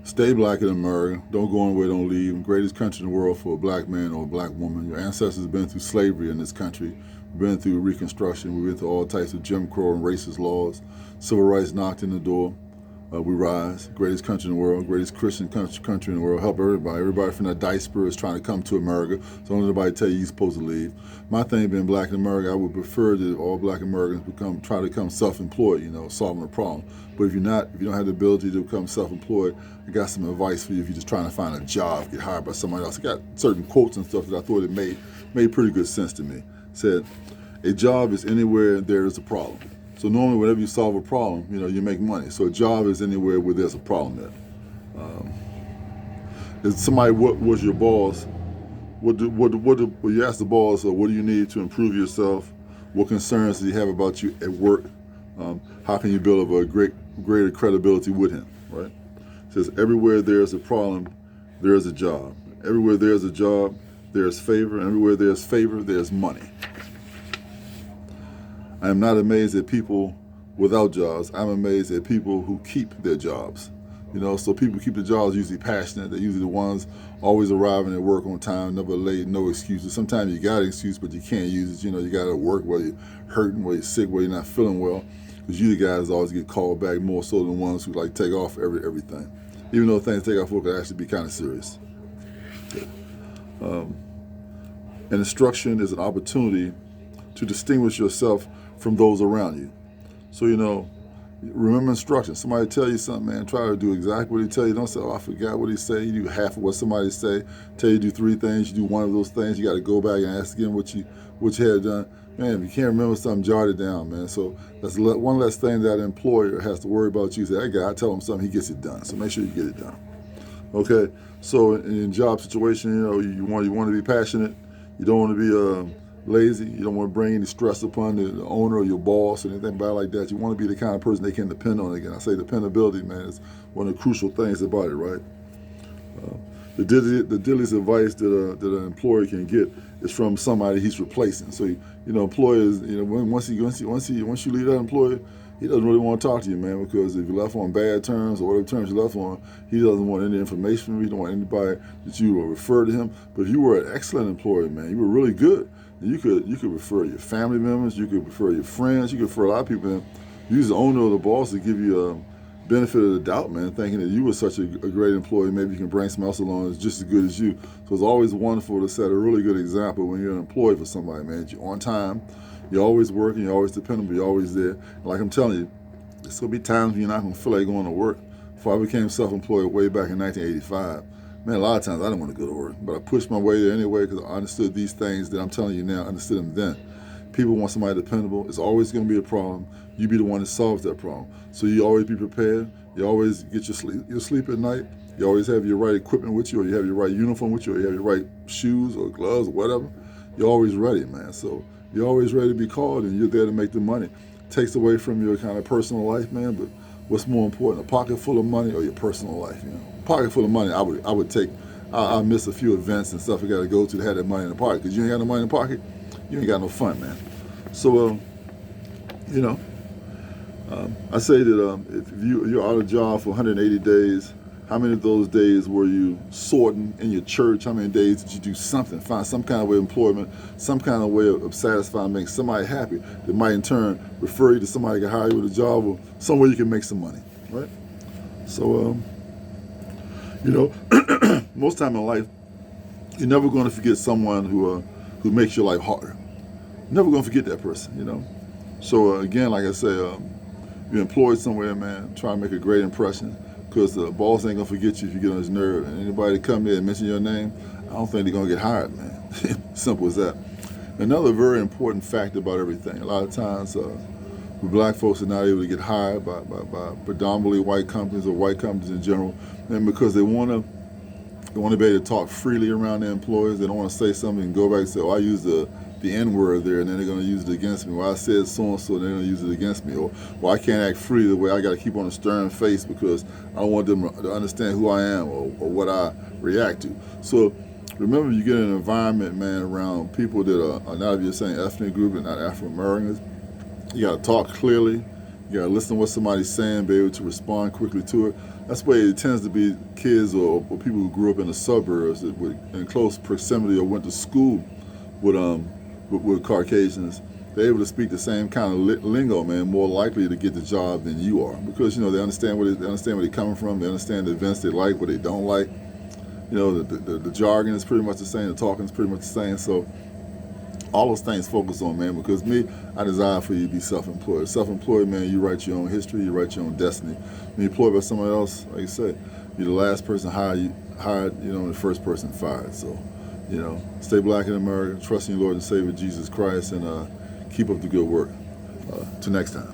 Stay black in America. Don't go anywhere, don't leave. Greatest country in the world for a black man or a black woman. Your ancestors have been through slavery in this country. We've been through Reconstruction. We've been through all types of Jim Crow and racist laws. Civil rights knocked in the door. We rise. Greatest country in the world. Greatest Christian country in the world. Help everybody. Everybody from that diaspora is trying to come to America. So don't let anybody tell you you're supposed to leave. My thing being black in America, I would prefer that all black Americans try to become self-employed, solving a problem. But if you don't have the ability to become self-employed, I got some advice for you if you're just trying to find a job, get hired by somebody else. I got certain quotes and stuff that I thought it made pretty good sense to me. It said, a job is anywhere there is a problem. So normally whenever you solve a problem, you make money. So a job is anywhere where there's a problem there. If somebody, what was your boss? You ask the boss, what do you need to improve yourself? What concerns do you have about you at work? How can you build up a greater credibility with him, right? It says, everywhere there's a problem, there's a job. Everywhere there's a job, there's favor. And everywhere there's favor, there's money. I am not amazed at people without jobs. I'm amazed at people who keep their jobs. So people who keep their jobs usually passionate. They're usually the ones always arriving at work on time, never late, no excuses. Sometimes you got an excuse, but you can't use it. You got to work whether you're hurting, whether you're sick, whether you're not feeling well. Because you the guys always get called back more so than the ones who take off everything. Even though things take off work could actually be kind of serious. An instruction is an opportunity to distinguish yourself from those around you. So, remember instructions. Somebody tell you something, man, try to do exactly what he tell you. Don't say, I forgot what he said. You do half of what somebody say. Tell you to do 3 things. You do one of those things. You got to go back and ask again what you had done. Man, if you can't remember something, jot it down, man. So that's one less thing that an employer has to worry about you. Say, that guy, I tell him something, he gets it done. So make sure you get it done. Okay, so in job situation, you want to be passionate. You don't want to be lazy. You don't want to bring any stress upon the owner or your boss or anything bad like that. You want to be the kind of person they can depend on. Again, I say dependability, man, is one of the crucial things about it, right? The deadliest advice that an employer can get is from somebody he's replacing. So employers, once you leave that employer, he doesn't really want to talk to you, man, because if you left on bad terms or whatever terms you left on, he doesn't want any information from you. He don't want anybody that you will refer to him. But if you were an excellent employee, man, you were really good, you could refer your family members, you could refer your friends, you could refer a lot of people. Man. Use the owner or the boss to give you a benefit of the doubt, man, thinking that you were such a great employee. Maybe you can bring someone else along that's just as good as you. So it's always wonderful to set a really good example when you're an employee for somebody, man. You're on time. You're always working, you're always dependable, you're always there. And like I'm telling you, there's going to be times when you're not going to feel like going to work. Before I became self-employed way back in 1985, man, a lot of times I didn't want to go to work. But I pushed my way there anyway because I understood these things that I'm telling you now, I understood them then. People want somebody dependable. It's always going to be a problem. You be the one that solves that problem. So you always be prepared. You always get your sleep. You sleep at night. You always have your right equipment with you, or you have your right uniform with you, or you have your right shoes or gloves or whatever. You're always ready, man. So you're always ready to be called, and you're there to make the money. Takes away from your kind of personal life, man. But what's more important, a pocket full of money or your personal life? Pocket full of money, I would take. I'll miss a few events and stuff I got to go to have that money in the pocket. Because you ain't got no money in the pocket, you ain't got no fun, man. So, I say that if you're out of job for 180 days, how many of those days were you sorting in your church? How many days did you do something, find some kind of way of employment, some kind of way of satisfying, making somebody happy that might in turn refer you to somebody that can hire you with a job or somewhere you can make some money, right? So, most time in life, you're never going to forget someone who makes your life harder. You're never going to forget that person, So again, like I say, you're employed somewhere, man, try to make a great impression. Because the boss ain't gonna forget you if you get on his nerve. And anybody that come there and mention your name, I don't think they're gonna get hired, man. Simple as that. Another very important fact about everything. A lot of times, black folks are not able to get hired by predominantly white companies or white companies in general, and because they want to be able to talk freely around their employers. They don't want to say something and go back and say, I use the N-word there, and then they're going to use it against me. Well, I said so-and-so, and they're going to use it against me. Or, well, I can't act free the way I got to keep on a stern face because I don't want them to understand who I am or what I react to. So remember, you get in an environment, man, around people that are not of your same ethnic group and not African Americans. You got to talk clearly. You gotta listen to what somebody's saying, be able to respond quickly to it. That's why it tends to be kids or people who grew up in the suburbs in close proximity or went to school with Caucasians. They're able to speak the same kind of lingo, man, more likely to get the job than you are, because they understand where they're coming from. They understand the events they like, what they don't like. The jargon is pretty much the same. The talking is pretty much the same. So all those things focus on, man, because I desire for you to be self-employed. Self-employed, man, you write your own history, you write your own destiny. When you're employed by somebody else, like you said, you're the last person hired, and the first person fired. So, stay black in America, trust in your Lord and Savior Jesus Christ, and keep up the good work. Till next time.